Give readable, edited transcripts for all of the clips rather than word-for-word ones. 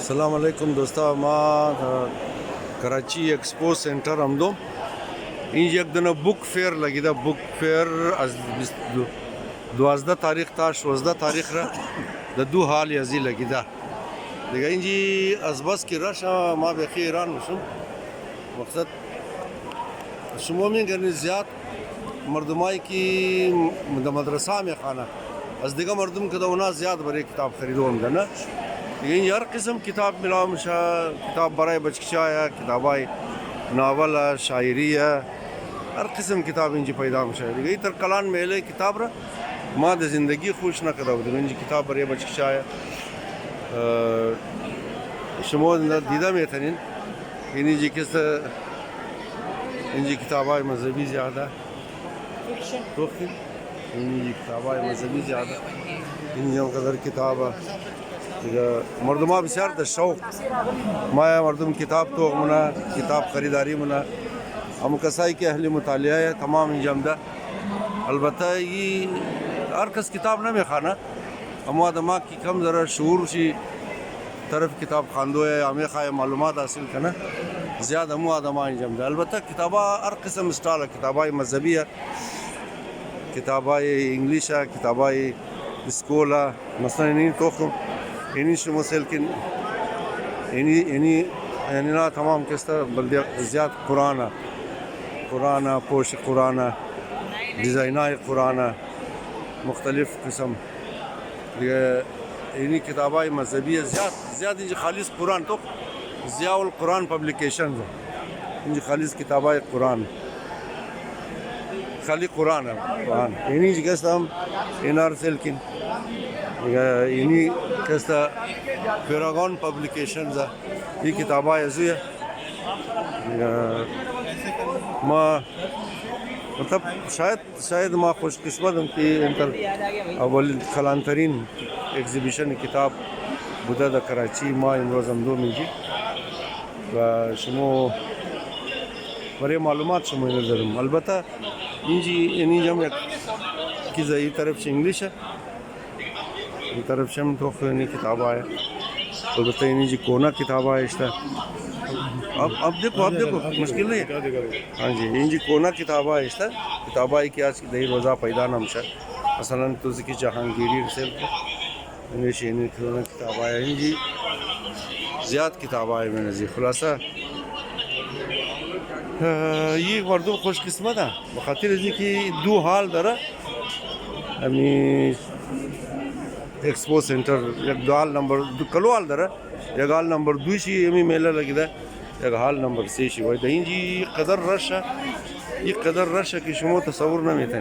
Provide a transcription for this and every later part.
अस्सलाम वालेकुम दोस्तों मा कराची एक्सपो सेंटर हमदो इंज एक दिन बुक फेयर लगी था बुक फेयर 12 तारीख था 16 तारीख रा दो हाल यजी लगी था देखा इंजी अजबस की रश मा बेखी ईरान वशम मकसद शुमोमी करने ज़्यादा मर्दमाई की मदरसा में खाना अज दिगा मर्दम के दोना ज़्यादा बड़े किताब खरीदो हम ना लेकिन यार किस्म किताब मिला मुशा किताब बराए बचकिशाया किताबाई नावल शायरी है हर किस्म किताब इंजी पैदा मुशा गई तर कलान मेले किताब रा माँ द ज़िंदगी खुश ना कदा इंजी किताब बराए बचकिशाया शमो दीदा में थे इन्हीं जी किस इंजी किताबाई मजहबी ज़्यादा तो इंजी किताबाई मजहबी ज़्यादा इंजी कदर किताब मर्दमा बसार द शौक माया मर्दम किताब तो मना किताब ख़रीदारी मना हम कसाई के अहल मुतालिया है तमाम इंजामदा अलबत्ता ये हर कस किताब ना में खाना अमा दमा की कम ज़रा शूर सी तरफ किताब खानदो है हमें खाए मालूमात हासिल करना ज़्यादा अमू आदमा इंजामदा अलबत्ता किताबा हर किस्म स्टाल है किताबाई मजहबी है किताबाई इंग्लिश है किताबाई स्कूल है मसलन नहीं तो इन्हीं शुरू से लेकिन इन्हीं ना तमाम किस तरह बल्कि ज़्यादा कुरान पोश कुरान डिज़ाइना कुरान मुख्तलिफ़ किस्म इन्हीं किताबाई मजहबी ज़्यादा इंज खालिस कुरान तो ज़ियाउल कुरान पब्लिकेशन इंज खालिस किताबाई कुरान खाली कुरान है कुरान इन्हीं जगह हम इनार से लेकिन इन्हीं कैसा फेरागॉन पब्लिकेशन ये किताबा ऐसी है माँ मतलब शायद माँ खुशकिस्मत हूँ कि इंटर अव्वल खलांतरीन एग्जीबिशन किताब बुधा द कराची माँ इमरोज़ हमदो मिली शुमो बड़े मालूमात शुमो नज़र अलबत्ता इंजी इन्हीं जम की ज़ही तरफ से इंग्लिश है तरफ से हम तो नहीं किताब आया अलबत्ता इन्हीं जी कोना किताब आया इस अब देखो मुश्किल नहीं हाँ जी इन जी कोना किताब आया इस किताब आई कि आज की दही रोज़ा पैदा नमशा मसलन तो की जहांगीरी से इंग्लिश इन्हीं कोना किताब आया इन जी ज़्यादा किताब आए मैंने जी खुलासा ये मर्दों खुशकिस्मत है बखातिर जी की दो हाल दरा अमी एक्सपो सेंटर एक हाल नंबर कलो हाल दरा एक हाल नंबर 2 शी एमी मेला लगी था एक हाल नंबर 3 शी वही दही जी कदर रश है ये कदर रश है कि शुमो तस्वुर न में थे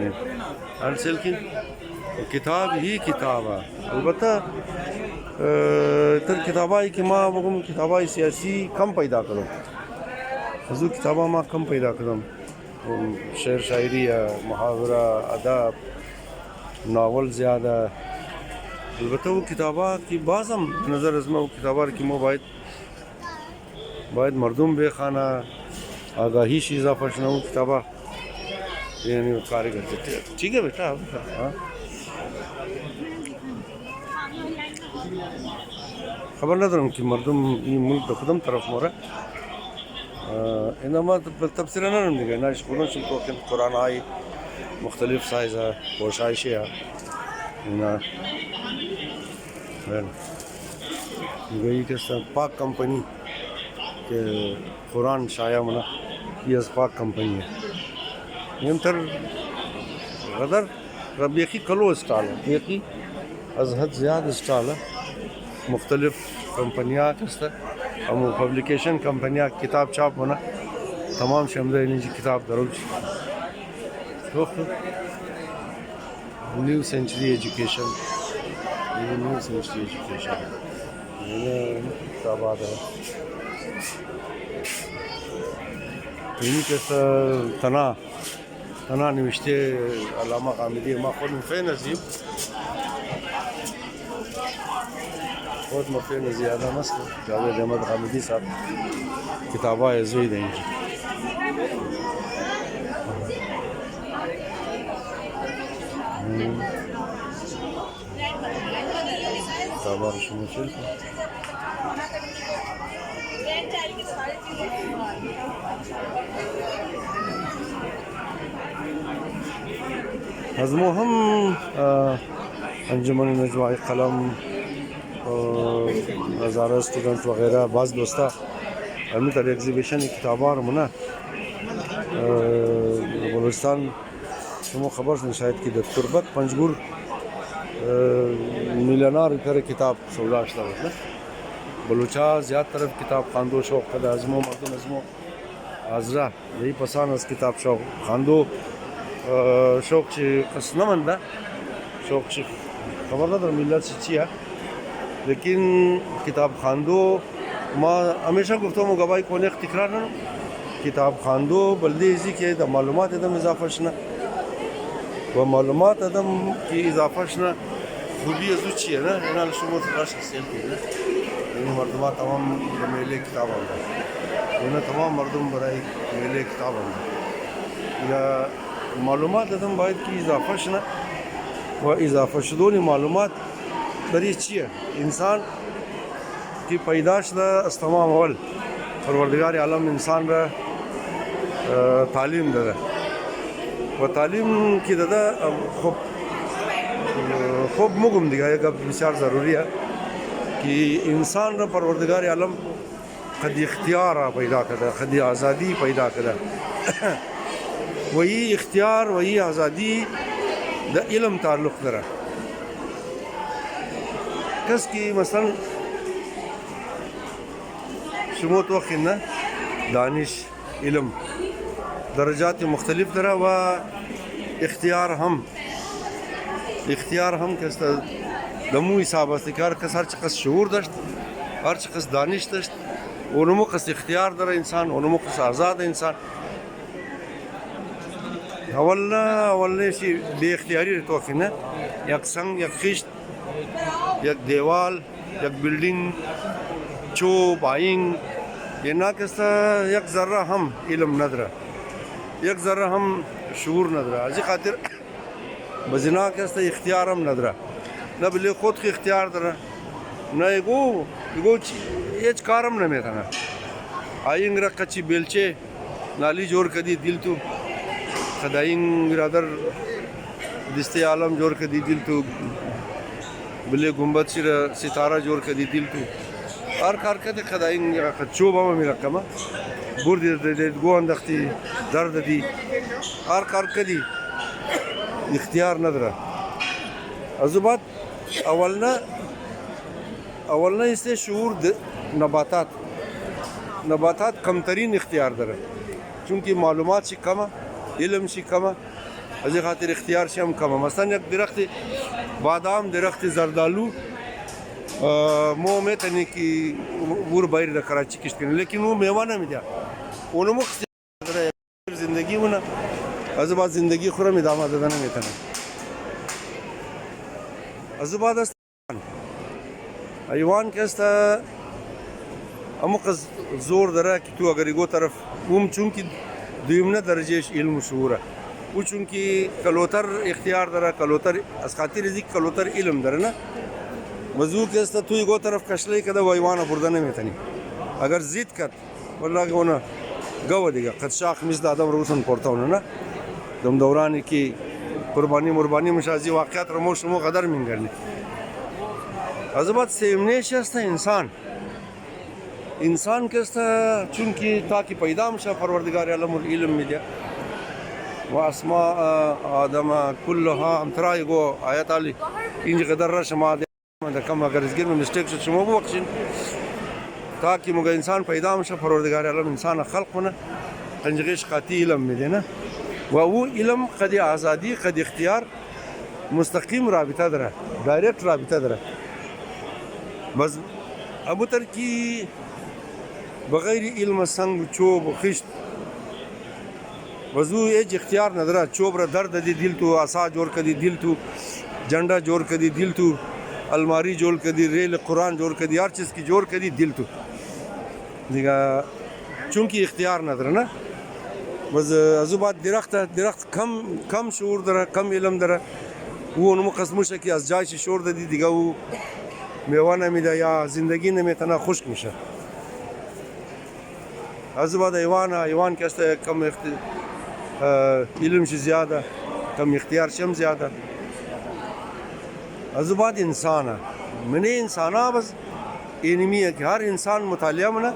हर सेल्किन किताब ही किताब है अलबत्ता तर किताबाई कि माँ बगम किताबाई सियासी कम पैदा करो हजू किताबा माँ कम पैदा करूँ शेर शायरी है मुहावरा अदब नावल ज़्यादा अलबत्ता वो किताबा की बाज़ हम नज़र अज़मा वो किताबा की मोबाइल मरदूम बेखाना आगाही शीज़ा पशना वो किताबा यानी कार्य करते थे ठीक है बेटा हाँ खबर ना कि मरदूम ये मुल्क खुदम तरफ मोरा इनमा तफसीर ना निकले ना शुरू से तो कुरान आई मुख्तलिफ साइज़ है पोशाइश है ना गई के पाक कंपनी के कुरान शाया मना ये पाक कंपनी है नियंतर गदर रबीकी कलो स्टाल है बेकी अजहद ज़्यादा स्टाल है मुख्तलिफ कंपनियाँ किस्ता हम पब्लिकेशन कंपनियाँ किताब छाप बना तमाम शमदे इन्हीं किताब दरोज तो new century education new century education किताब आता है इन्हीं के तना नविश्ते अल्लामा कामिदी माखुद मुफ़े नज़ीब बहुत मुफ़े ज़्यादा मस्त जावेद अहमद कामिदी साहब किताबा ऐज़ोई देंगे किताबा रशूल नज़मों हम अंजुमन नजवाए कलम हज़ारा स्टूडेंट वगैरह बाज़ दोस्ता हमें तर एग्जीबिशन किताबार मुना बलूचिस्तान शुमो खबर से शायद की तुरबत पंजगुर मिलनार कर किताब सौदा अशला मतलब बलूचा ज़्यादा तरफ किताब खानदो शौक कदा अज़मो मर्दो नज़मो आज़रा यही पसंद अस किताब शौक खानदो शौक ची कस न मंदा शौक ची खबर ना तर मिलत चिया लेकिन किताब खानदो माँ हमेशा गुफ्तो मुगबाई कोने तिकरार ना किताब खानदो बल्दे इसी के द मालूमात एकदम इजाफा शना व मालूमात एकदम की इजाफा शना खूबी अजुची है ना इनाल शुरू तलाश सेल की ना इन मर्दमा तमाम मेले किताब आंदा उन्हें तमाम मर्दम बराई मेले किताब आंदा या मालूमात एकदम बायद की इजाफा शना व इजाफा शुदोनी मालूमात दरी चिया इंसान की पैदाश दा तमाम अवल परवरदिगार आलम इंसान रा तालीम ददा व तालीम की ददा खूब मुगम दिखाए का विचार ज़रूरी है कि इंसान रा परवरदिगार आलम खदी इख्तियार पैदा कदा खदी आज़ादी पैदा कदा वही इख्तियार वही आज़ादी द इल्म ताल्लुक़ दरा कस की मसलन शुमोत वक़्त ना दानिश इल्म दर्जात मुख्तलिफ दरा व इख्तियार हम कस दमू हिसाब अस्तिकार कस हर चकस शूर दश्त हर चकस दानिश दश्त ओनमो कस इख्तियार दरा इंसान ओनमो कस आज़ाद इंसान अवलने शी बेख्तियारी तो ना यक संग यक खिश्त यक देवाल यक बिल्डिंग चोब आइंग ये ना किस्ता यक ज़र्रा हम इल्म नदरा यक ज़र्रा हम शूर नदरा अजी खातिर बजना किस्ता इख्तियार हम नदरा न बिले खुद की इख्तियार दरा न एगो ये कारम न में था ना आइंग रख कच्ची बेलचे नाली जोर कदी दिल तो खदाइंग बिरादर दिस्ते आलम जोर कदी दिल तो बिले गुम्बद सितारा जोर कदी दिल तो हर कार कहते खदाइंग कच्चो बाबा मेरा कमा बुर दे गो अंदख्ती दर्द दी हर कार कदी इख्तियार नदरा अजुबात अवलना इससे शूर नबातात कम तरीन इख्तियार दरा चूँकि मालूमात से कमा इल्म से कमा अजी खातिर इख्तियार से हम कमा मसलन एक दरख्त बादाम दरख्त जरदालू मोह में तने की बुर बाहर द कराची किश्त लेकिन वो मेवाना में दिया उन्होंने ज़िंदगी वो ना अज़बाद ज़िंदगी खुरा में दामा ददाना में तने अज़बाद अयवान कैसा अमुक जोर दरा कि तू अगर इगो तरफ चूँकि दुयमना दर्जे इल्म शूरा वो चूँकि कलोतर इख्तियार दरा कलोतर अस्खाती रिजिक कलोतर इल्म दरा ना वजू के तू इगो तरफ कशले कदा वयवाना बुर्दने में तनी अगर जिद कर वल्ला को ना गवा देगा खद शाख मिस्ल आदम रोशन पड़ता हूँ ना दम दौरान की कुर्बानी मुशाजी वाक़यात रमो शुमो कदर मिंगरने अज़बात सेमने शस्ता इंसान कैसा चूँकि ताकि पैदा मशा परवरदिगार आलम इल्म में दिया व अस्मा आदम कुल्लहा हम तरा एगो आयत आली इंज कदर शमा कम अगर इसगिर में मिस्टेक से शुमो बख्शिन ताकि मुगा इंसान पैदा मशा परवरदिगार आलम इंसान खल्क होना तंजगेश खाती इल्म में देना व वो इल्म कद आज़ादी कद इख्तियार मुस्तकीम राबिता दरा डायरेक्ट राबिता दरा बस अबू तर की बग़ैर इल्म संग चोब खिश्त वजू एज इख्तियार नदरा चोबरा दर्द दी दिल तो आसा जोर कदी दिल तो झंडा जोर कदी दिल तो अलमारी जोर कदी रेल कुरान जोर कदी हर चीज़ की जोर कदी दिल तो दिगा चूँकि इख्तियार नदरा ना बस अजुबात दरख्त कम शूर दरा कम इल्म दरा वो उन्होंने कसमुश है कि अजाय से शोर दी दिगा वो میوه نمیده یا زندگی نمیتونه خشک میشه. از بعد ایوان که است کم علمش زیاده، کم اختیارش هم زیاده. از بعد انسانه من انسانا بس اینمیه که هر انسان مطالعه منه،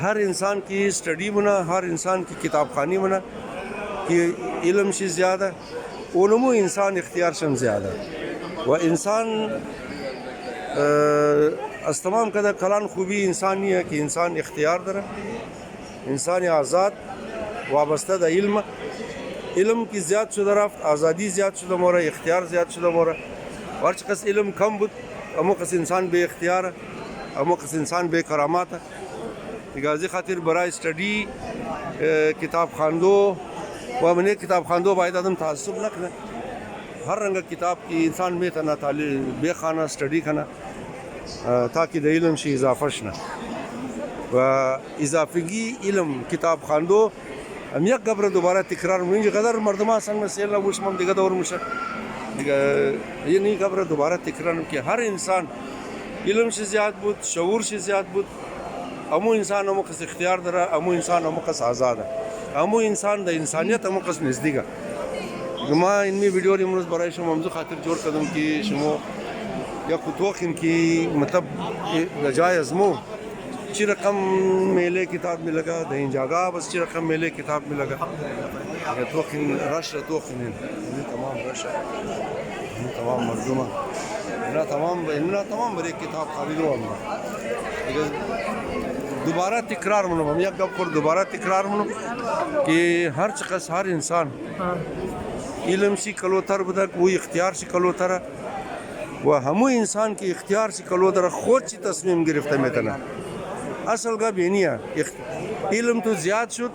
هر انسان کی اسٹڈی منه، هر انسان کی کتابخانی منه که علمش زیاده، علمو انسان اختیارش هم زیاده و انسان از تمام کده کلان خوبی انسانیه که انسان اختیار داره، انسان آزاد وابسته ده علم کی زیاد شده رفت، آزادی زیاد شده موره، اختیار زیاد شده موره. هرچی کس علم کم بود امو کس انسان به اختیاره، امو کس انسان به کراماته. دیگه از خاطر برای اسٹڈی کتاب خواندو و من کتاب خواندو باید آدم تعصب نکنه. هر رنگ کتاب کی انسان میتونه طالب بخونه، اسٹڈی کنه تاکہ د علم شي اضافه شنه و اضافگی علم کتاب خواندو هم یک قبر دوباره تکرار میشه. قدر مردم اصلا مسئله وشمم دیگه دور میشه دیگه یعنی قبر دوباره تکرار که هر انسان علمش زیاد بود، شعورش زیاد بود، امو انسان امو کس اختیار داره، امو انسان امو کس آزاده، امو انسان د انسانیت امو کس نزدیکه. ما اینمی ویدیو امروز برای شما موضوع خاطر جور کردم که شما یا خطوخین که مطلب جایز مو چی رقم میله کتاب میلگا د این جاگا بس چی رقم میله کتاب میلگا توخین رش توخین تمام رش تمام مردمه اینا تمام برای کتاب خریدو هم دوباره تکرار منم یک گپ پر دوباره تکرار منم که هر چقدر هر انسان علم شی کلوتر بوده و اختیار شی کلوتر و همو انسان که اختیار شی کلوتر خود چی تصمیم گرفته میتونه. اصل گپ اینیه علم تو زیاد شد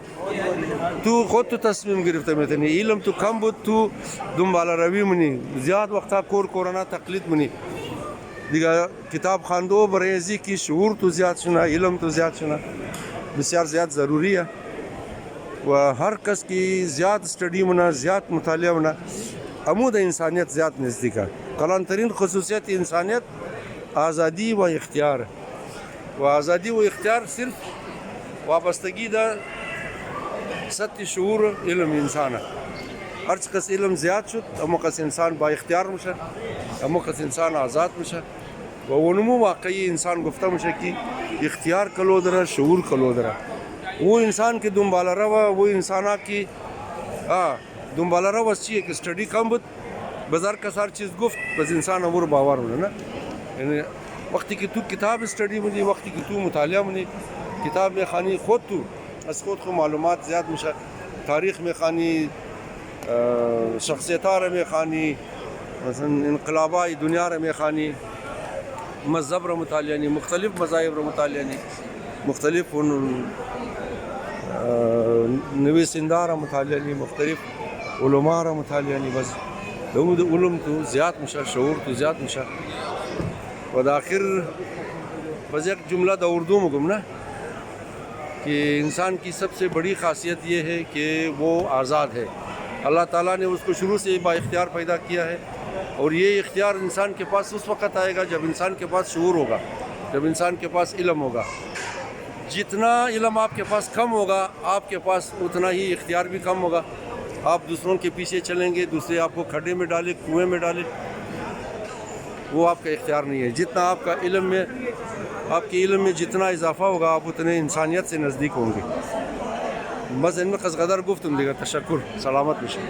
تو خود تو تصمیم گرفته میتونی، علم تو کم بود تو دنبال روی منی، زیاد وقتا کورانه تقلید منی دیگه. کتاب خواندو برای ازی کی شعور تو زیاد شنه، علم تو زیاد شنه بسیار زیاد ضروریه و هر کس کی زیاد اسٹڈی منه، زیاد مطالعه منه امو د انسانیت زیاد نزدیکه. کلانترین خصوصیت انسانیت آزادی و اختیار و آزادی و اختیار صرف وابستگی ده سطح شعور علم انسانه. هر چه کس علم زیاد شد امو کس انسان با اختیار میشه، امو کس انسان آزاد میشه و اونمو واقعی انسان گفته میشه که اختیار کلو داره، شعور کلو داره. वो इंसान के दुम्बाला रवा वो इंसाना की दुम्बाला रवा चाहिए कि स्टडी कम बुत बाजार का सार चीज़ गुफ्त बस इंसान अमूर बावर होना ना यानी वक्ती की तू किताब स्टडी मुझे वक्ती की तू मुतालिया मुझे किताब में खानी खुद तू अस खुद को मालूमात ज़्यादा मुशा तारीख़ में खानी शख्सियतार में खानी मसलन इनकलाबाई दुनिया में खानी मज़हब र मुतालिया नहीं मुख्तलिफ मज़ाहिब र मुतालिया नहीं मुख्तलिफ नवीसिंदार मुतालिया नहीं मुख्तलिफ उलमार मुतालिया नहीं बस दऊद उलम तो ज़्याद मुशा शऊर तो ज़्याद मुशा व आखिर बस एक जुमला द उर्दू में गुमना कि इंसान की सबसे बड़ी ख़ासियत ये है कि वो आज़ाद है। अल्लाह ताला ने उसको शुरू से बाइख्तियार पैदा किया है और ये इख्तियार इंसान के पास उस वक़्त आएगा जब इंसान के पास शऊर होगा, जब इंसान के पास इल्म होगा। जितना इल्म आपके पास कम होगा आपके पास उतना ही इख्तियार भी कम होगा। आप दूसरों के पीछे चलेंगे, दूसरे आपको खड्डे में डाले, कुएं में डाले, वो आपका इख्तियार नहीं है। जितना आपका इल्म में आपके इल्म में जितना इजाफा होगा आप उतने इंसानियत से नज़दीक होंगे। बस इनमें क़दर गुफ्तुम देगा। तशक्कुर, सलामत मिशन।